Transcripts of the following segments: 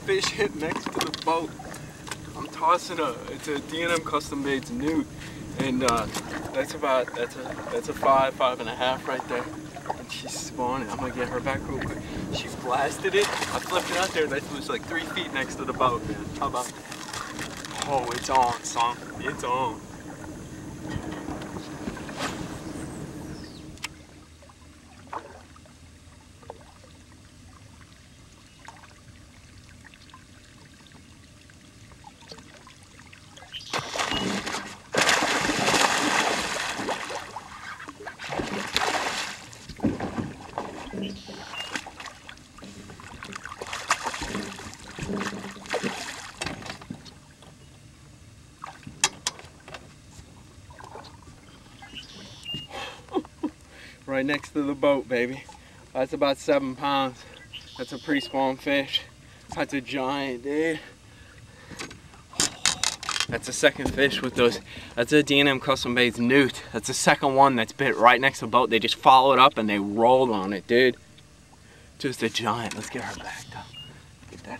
fish hit next to the boat. I'm tossing it's a D&M Custom Baits Newt, and that's a 5.5 right there. And she's spawning. I'm gonna get her back real quick. She blasted it. I flipped it out there. That was like 3 feet next to the boat, man. How about that? Oh, it's on, son. It's on. Right next to the boat, baby. That's about 7 pounds. That's a pre-spawn fish. That's a giant, dude. That's the second fish with those. That's a D&M Custom Baits Newt. That's the second one that's bit right next to the boat. They just followed up and they rolled on it, dude. Just a giant. Let's get her back up. Get that.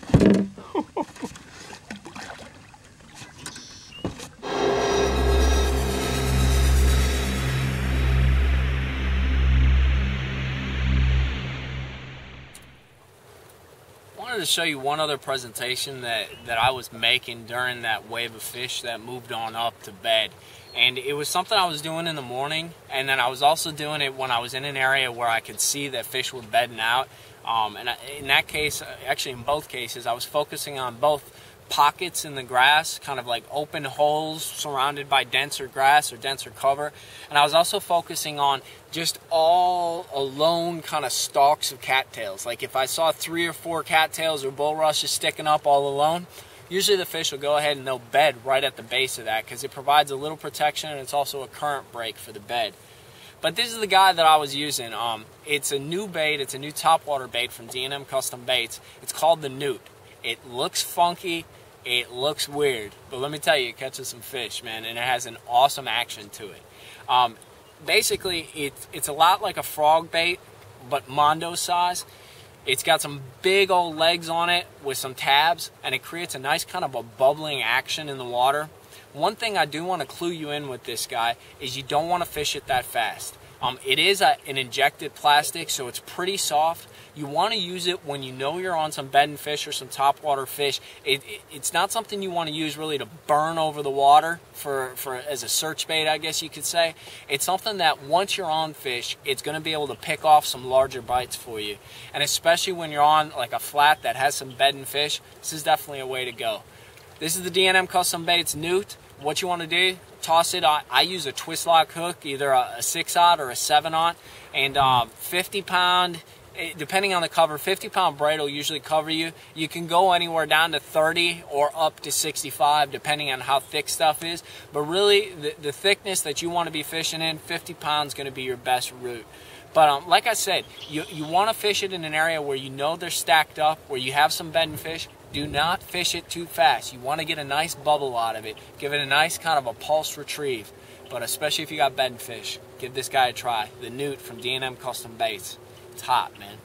To show you one other presentation that I was making during that wave of fish that moved on up to bed, and it was something I was doing in the morning, and then I was also doing it when I was in an area where I could see that fish were bedding out, and in that case, actually in both cases, I was focusing on both pockets in the grass, kind of like open holes surrounded by denser grass or denser cover, and I was also focusing on just all alone kind of stalks of cattails. Like if I saw 3 or 4 cattails or bulrushes sticking up all alone, usually the fish will go ahead and they'll bed right at the base of that because it provides a little protection and it's also a current break for the bed. But this is the guy that I was using. It's a new bait. It's a new topwater bait from D&M Custom Baits. It's called the Newt. It looks funky, it looks weird, but let me tell you, it catches some fish, man, and it has an awesome action to it. Basically, it's a lot like a frog bait, but mondo size. It's got some big old legs on it with some tabs, and it creates a nice kind of a bubbling action in the water. One thing I do want to clue you in with this guy is you don't want to fish it that fast. It is an injected plastic, so it's pretty soft. You want to use it when you know you're on some bedding fish or some topwater fish. It's not something you want to use really to burn over the water for as a search bait, I guess you could say. It's something that once you're on fish, it's going to be able to pick off some larger bites for you. And especially when you're on like a flat that has some bedding fish, this is definitely a way to go. This is the D&M Custom Baits Newt. What you want to do, toss it. I use a Twistlock hook, either a 6-aught or a 7-aught, and 50-pound, depending on the cover, 50-pound braid will usually cover you. You can go anywhere down to 30 or up to 65, depending on how thick stuff is. But really, the thickness that you want to be fishing in, 50 pounds is going to be your best route. But like I said, you want to fish it in an area where you know they're stacked up, where you have some bedding fish. Do not fish it too fast. You want to get a nice bubble out of it. Give it a nice kind of a pulse retrieve. But especially if you got bedding fish, give this guy a try. The Newt from D&M Custom Baits. It's hot, man.